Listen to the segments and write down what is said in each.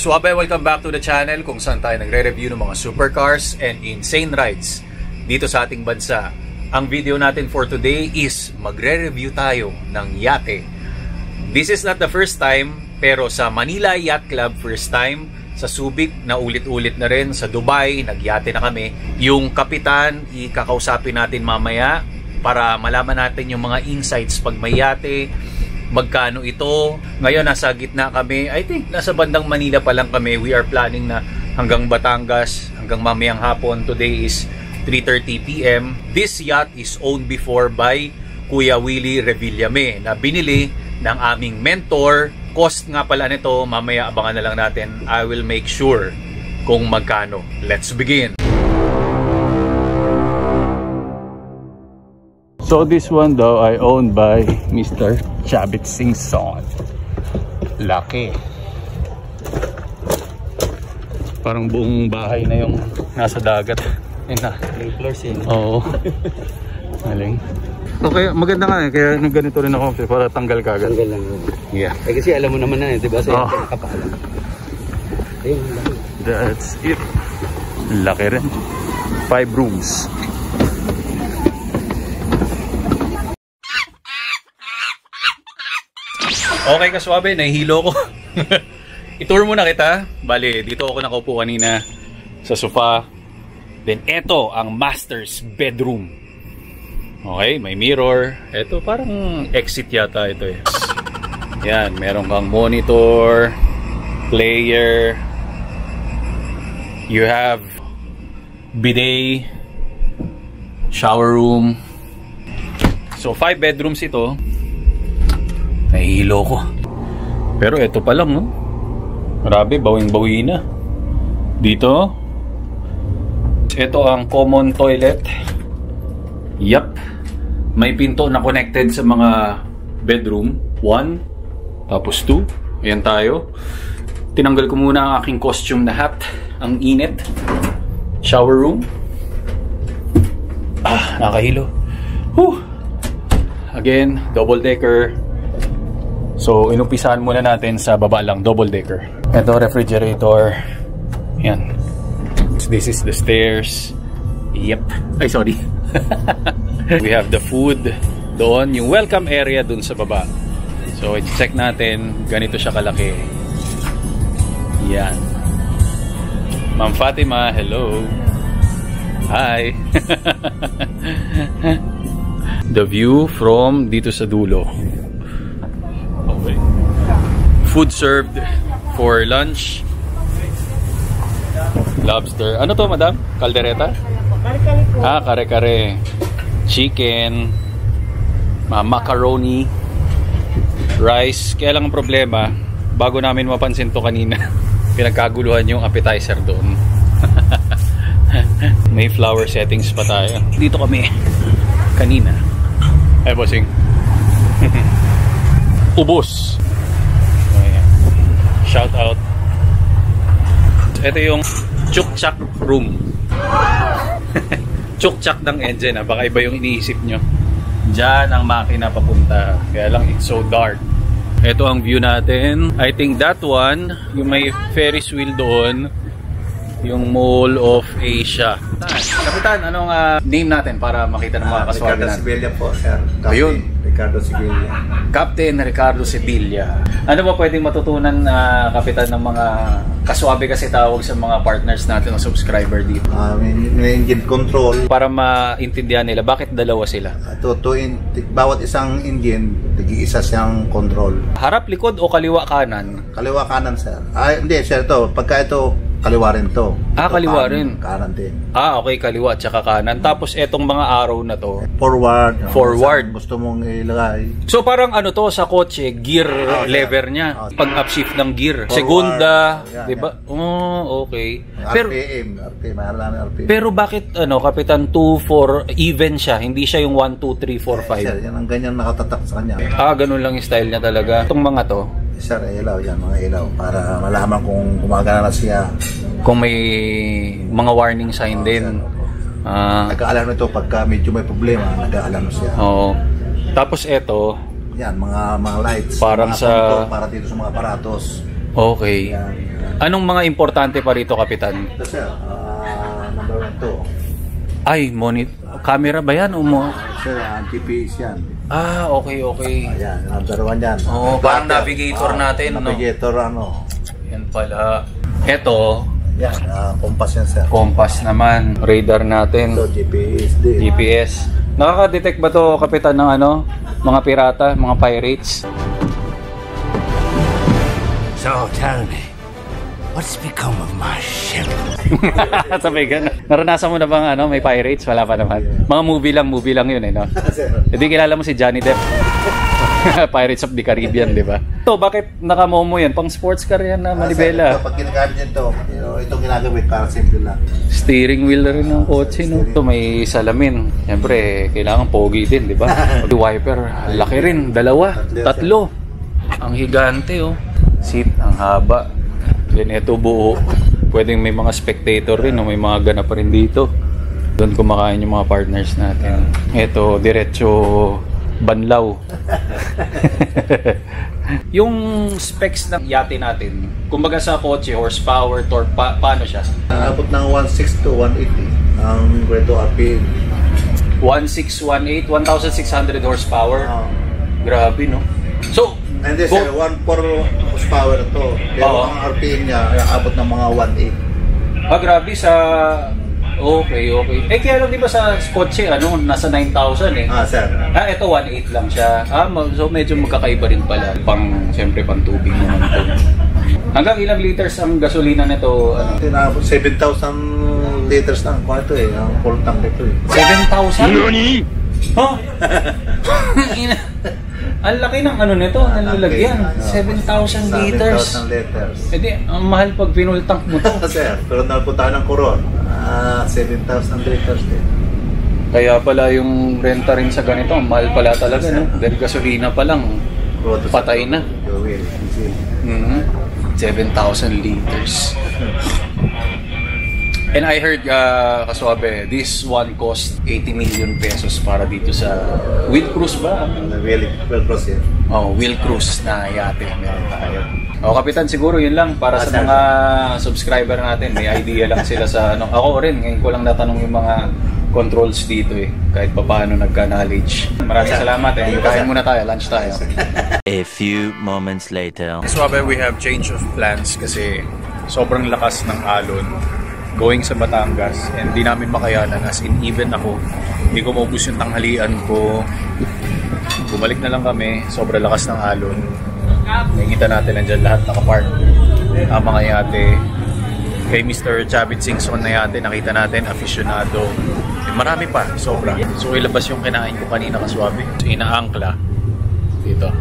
Kaswabe, welcome back to the channel kung saan tayo nagre-review ng mga supercars and insane rides dito sa ating bansa. Ang video natin for today is magre-review tayo ng yate. This is not the first time, pero sa Manila Yacht Club first time, sa Subic na ulit-ulit na rin, sa Dubai nagyate na kami. Yung kapitan ikakausapin natin mamaya para malaman natin yung mga insights pag may yate, magkano ito. Ngayon nasa gitna kami, I think nasa bandang Manila pa lang kami. We are planning na hanggang Batangas, hanggang mamayang hapon. Today is 3:30 PM. This yacht is owned before by Kuya Willie Revillame na binili ng aming mentor. Cost nga pala nito, mamaya abangan na lang natin. I will make sure kung magkano. Let's begin! So this one daw ay owned by Mr. Chabit Singson. Laki. Parang buong bahay na yung nasa dagat. Yun na. Floors yun. Oo. Maling. Okay, maganda nga eh. Kaya nung ganito rin ako para tanggal kagad. Tanggal lang. Yeah. Eh kasi alam mo naman na eh, diba? Sa kapalan. Ayun, laki. That's it. Laki rin. 5 rooms. Okay kaswabe, nahihilo ko. I-tour muna kita. Bali, dito ako nakaupo kanina sa sofa. Then eto ang master's bedroom. Okay, may mirror. Eto parang exit yata ito eh. Yan, meron kang monitor, player. You have bidet, shower room. So 5 bedrooms ito. Nahihilo ko. Pero ito pa lang, no? Grabe, bawing-bawi na. Dito, ito ang common toilet. Yup. May pinto na connected sa mga bedroom. 1, tapos 2. Ayan tayo. Tinanggal ko muna ang aking costume na hat. Ang init. Shower room. Nakahilo. Whew. Again, double decker. So, inumpisahan muna natin sa baba lang, double decker. Ito, refrigerator. Yan. So, this is the stairs. Yep. Ay, sorry. We have the food doon. Yung welcome area doon sa baba. So, i-check natin. Ganito siya kalaki. Yan. Ma'am Fatima, hello. Hi. The view from dito sa dulo. Okay. Food served for lunch. Lobster. Ano to, madam? Caldereta? Kare-kare po. Kare-kare. Chicken. Macaroni. Rice. Kaya lang ang problema, bago namin mapansin to kanina, pinagkaguluhan yung appetizer doon. May flower settings pa tayo. Dito kami kanina. Ay, bossing. Ubos. Ayan. Shout out. Ito yung chuk-chak room. Chuk-chak ng engine. Baka iba yung iniisip nyo. Diyan ang makina papunta. Kaya lang it's so dark. Ito ang view natin. I think that one, yung may Ferris wheel doon, yung Mall of Asia. Kapitan, anong name natin para makita ng mga kaswabe natin? Ricardo Sevilla po, sir. Ayun. Ricardo Sevilla. Captain Ricardo Sevilla. Ano ba pwedeng matutunan, Kapitan, ng mga kaswabe kasi tawag sa mga partners natin o subscriber dito? May engine control. Para maintindihan nila, bakit dalawa sila? Bawat isang engine, nag-iisa siyang control. Harap, likod o kaliwa, kanan? Kaliwa kanan, sir. Hindi, sir, to. Pagka ito, kaliwa rin to. Kaliwa rin. Kanan din. Okay, kaliwa at saka kanan. Tapos etong mga arrow na to, Forward. Forward. Gusto mong ilagay. so parang ano to sa kotse, gear lever niya. Pag upshift ng gear. Forward. Segunda, Yan, 'di ba? Oh, okay. Pero RPM. pero bakit Kapitan 2 4 even siya, hindi siya yung 1 2 3 4 Sir, 5. yan ang ganyan nakatatak sa kanya. Ganun lang yung style niya talaga. Itong mga to, Sir, ilaw yan, mga ilaw. Para malaman kung gumagana na siya. kung may mga warning sign din. Nag-aalam nito pagka medyo may problema, nag-aalam siya. Oo. Tapos eto, Yan, mga lights. Parang mga sa- control para dito sa mga aparatos. okay. Yan, yan. Anong mga importante pa rito, Kapitan? Ito sir, number 1 to. Ay, camera ba yan? Sir, GPS yan. Okay. Ayan, number 1 yan. Parang navigator natin, no? Navigator, Yan pala. Ito, yan, compass yan sir. compass naman. Radar natin. Ito, GPS din. GPS. Nakaka-detect ba to, Kapitan, ng mga pirata, mga pirates? So, tell me, what's become of my ship? Sabay gano'n. Naranasan mo na bang may pirates? Wala pa naman. Mga movie lang yun no? Hindi kilala mo si Johnny Depp. Pirates of the Caribbean, di ba? Ito, bakit nakamomo yan? Pang sports car yan na manibela. Pag ginagamit nito, itong ginagamit para simple lang. Steering wheel na rin ng kotse, no? Ito may salamin. Siyempre, kailangan pogi din, di ba? Wiper, laki rin. 2, 3. Ang higante, oh. Seat, ang haba. Then ito buo. Pwedeng may mga spectator rin, may mga ganap rin dito. Doon kumakain yung mga partners natin. Ito, diretso banlaw. Yung specs ng yate natin, kumbaga sa kotse, horsepower, torque, paano siya? Abot ng 16 to 180 ang Greto RPM. 1618, 1,600 horsepower. Grabe, no? So, hindi sir, 1.4 horsepower ito. Pero ang RPM niya abot ng mga 1.8. Grabe sa... Okay. Kaya lang di ba sa kotse, nasa 9,000 Sir. Ito 1.8 lang siya. So medyo magkakaiba rin pala. Siyempre pang tubig naman ito. Hanggang ilang liters ang gasolina nito? Tinabot 7,000 liters lang. Kung ito ang full tank nito 7,000? Nani? Huh? Ang laki ng nito, nalalagyan. 7,000 liters. 7,000 liters. Ang mahal pag pinultank mo to. Sir, pero napunta ng Coron. 7,000 liters din. Kaya pala yung renta rin sa ganito, ang mahal pala talaga, no? Dahil gasolina pa lang, patay na. 7,000 liters. And I heard, Kaswabe, this one cost 80 million pesos para dito sa Wheel Cruise ba? Wheel Cruise yan. Wheel Cruise na yate. Meron tayo. Kapitan, siguro yun lang para sa mga subscriber natin. May idea lang sila sa Ako rin, ngayon ko lang natanong yung mga controls dito kahit pa paano nagka-knowledge. Maraming salamat Kain muna tayo, lunch tayo. A few moments later. Kaswabe, we have change of plans kasi sobrang lakas ng alon going sa Batangas and di namin makayanan, as in even ako hindi ko maubos yung tanghalian ko. Bumalik na lang kami, sobrang lakas ng alon. Nakikita natin nandiyan lahat nakapark ang mga yate. Kay Mr. Chavit Singson na yate nakita natin aficionado. Marami pa, sobra. So ilabas yung kinain ko kanina, Kaswabe. So, inaangkla dito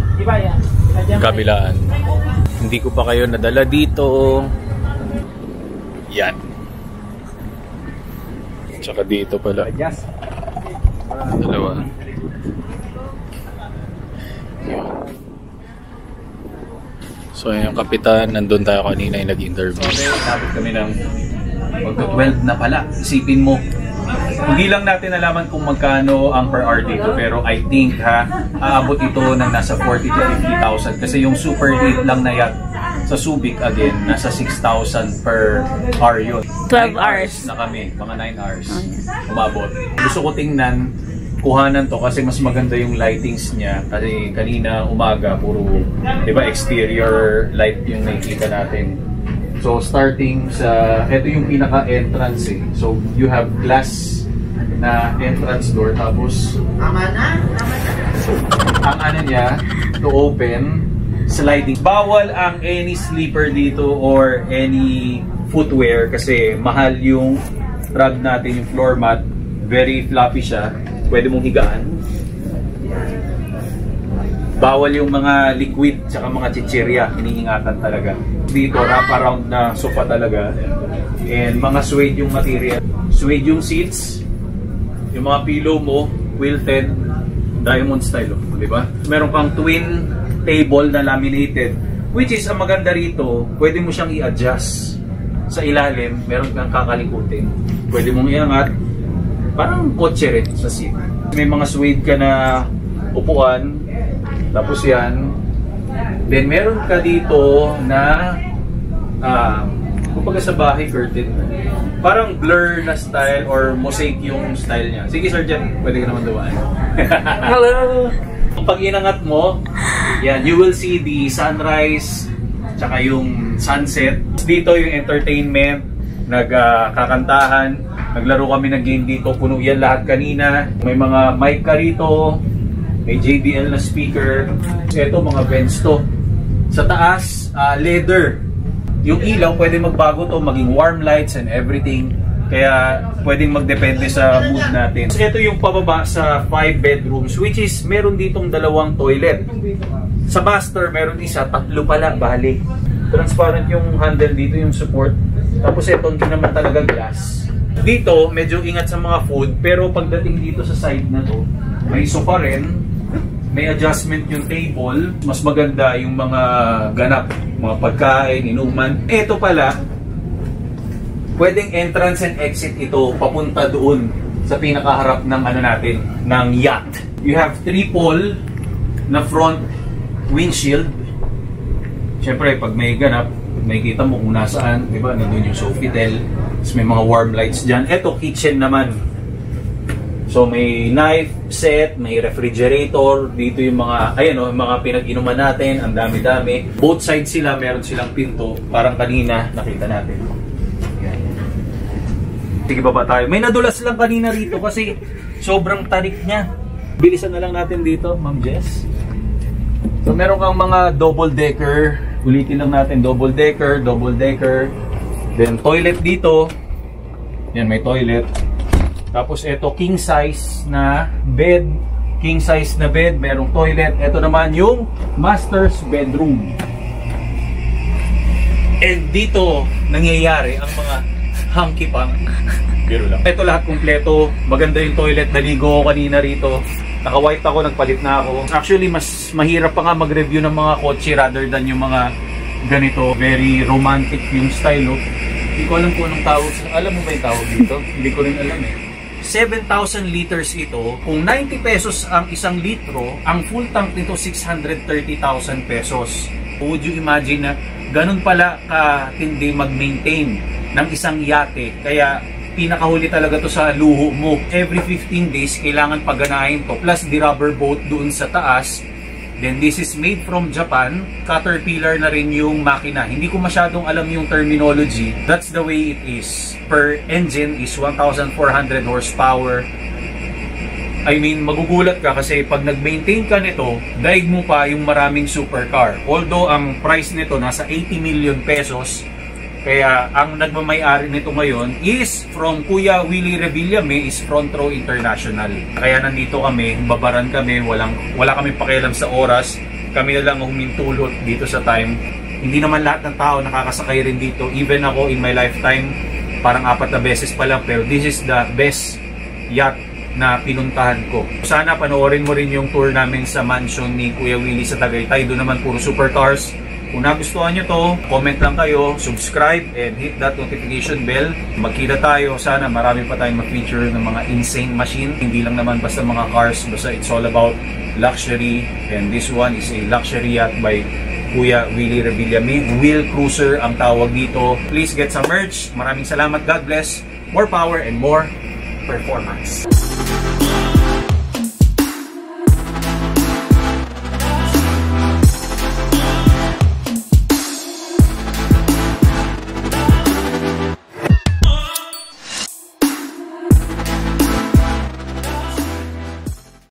kabilaan. Hindi ko pa kayo nadala dito. Yan. Tsaka dito pala. Dalawa. Yan. So yung kapitan, nandun tayo kanina yung nag-interview. Okay, nabot kami ng magka-12 na pala. Isipin mo. Hindi lang natin nalaman kung magkano ang per hour dito, pero I think aabot ito ng nasa 40 to 50,000 kasi yung super heat lang na yacht sa Subic again, nasa 6,000 per hour yun. 12 hours na kami, mga 9 hours umabot. Gusto ko tingnan, kuhanan to kasi mas maganda yung lightings niya kasi kanina umaga puro, di ba, exterior light yung nakikita natin. So starting sa, ito yung pinaka-entrance So you have glass na entrance door tapos ang niya to open, sliding. Bawal ang any sleeper dito or any footwear kasi mahal yung rug natin, yung floor mat. Very fluffy siya. Pwede mong higaan. Bawal yung mga liquid tsaka mga chichirya. Iniingatan talaga. Dito, wrap around na sofa talaga. And mga suede yung material. Suede yung seats. Yung mga pillow mo, quilted, diamond style. Di ba? Meron kang twin table na laminated. Which is, ang maganda rito, pwede mo siyang i-adjust. Sa ilalim, meron kang kakalikutin. Pwede mong iangat. Parang kotse rin sa seat. May mga suede ka na upuan. Tapos yan. Then meron ka dito na kumbaga sa bahay curtain. Parang blur na style or mosaic yung style niya. Sige Sir Jet, pwede ka naman dumaan. Hello! Pag inangat mo, yan, you will see the sunrise tsaka yung sunset. Dito yung entertainment, nagkakantahan, naglaro kami ng game dito, puno yan lahat kanina. May mga mic ka rito, may JBL na speaker. Ito mga vents to. Sa taas, leather. Yung ilaw, pwede magbago to, maging warm lights and everything. Kaya pwedeng magdepende sa mood natin. So, ito yung pababa sa 5 bedrooms, which is meron ditong 2 toilet. Sa master, meron isa, 3 pala, bali. Transparent yung handle dito, yung support. Tapos ito, hindi naman talaga glass. Dito, medyo ingat sa mga food, pero pagdating dito sa side na to, may sofa rin. May adjustment yung table, mas maganda yung mga ganap, mga pagkain, inuman. Ito pala, pwedeng entrance and exit ito papunta doon sa pinakaharap ng ano natin, ng yacht. You have 3 pole na front windshield. Siyempre, pag may ganap, makikita mo kung nasaan, di ba? Nandun yung Sofitel, may mga warm lights dyan. Ito, kitchen naman. So may knife set, may refrigerator, dito yung mga, ayan o, yung mga pinag-inuman natin, ang dami-dami. Both sides sila, meron silang pinto, parang kanina nakita natin. Ayan. Sige baba tayo. May nadulas lang kanina rito kasi sobrang tarik niya. Bilisan na lang natin dito, Ma'am Jess. So meron kang mga double decker, ulitin lang natin, double decker. Then toilet dito. Yan, may toilet. Tapos ito, king size na bed, merong toilet. Ito naman yung master's bedroom. And dito nangyayari ang mga hunky pang. Biro lang. Ito lahat kumpleto. Maganda yung toilet, naligo ko kanina rito. Naka-white ako, nagpalit na ako. Actually, mas mahirap pa nga mag-review ng mga kotse rather than yung mga ganito. Very romantic yung style. Hindi ko alam kung anong tawag. Alam mo ba yung tawag dito? Hindi ko rin alam eh. 7,000 liters ito. Kung 90 pesos ang 1 litro, ang full tank nito 630,000 pesos. Would you imagine na ganun pala katindi mag-maintain ng isang yate? Kaya pinakahuli talaga to sa luho mo. Every 15 days, kailangan paganahin to. Plus, the rubber boat doon sa taas. Then this is made from Japan. Caterpillar na rin yung makina. Hindi ko masyadong alam yung terminology. That's the way it is. Per engine is 1,400 horsepower. I mean, magugulat ka kasi pag nag-maintain ka nito, daig mo pa yung maraming supercar. Although ang price nito nasa 80 million pesos. Kaya ang nagmamay-ari nito ngayon is from Kuya Willie Revillame, is Front Row International. Kaya nandito kami, babaran kami, wala kami pakialam sa oras. Kami na lang humintulot dito sa time. Hindi naman lahat ng tao nakakasakay rin dito. Even ako in my lifetime, parang 4 na beses pa lang. Pero this is the best yacht na pinuntahan ko. Sana panoorin mo rin yung tour namin sa mansion ni Kuya Willie sa Tagaytay. Doon naman puro supercars. Kung nagustuhan nyo to, comment lang kayo, subscribe, and hit that notification bell. Magkita tayo. Sana marami pa tayong ma-feature ng mga insane machine. Hindi lang naman basta mga cars, basta it's all about luxury. And this one is a luxury yacht by Kuya Willie Revillame. Wheel Cruiser ang tawag dito. Please get some merch. Maraming salamat. God bless. More power and more performance.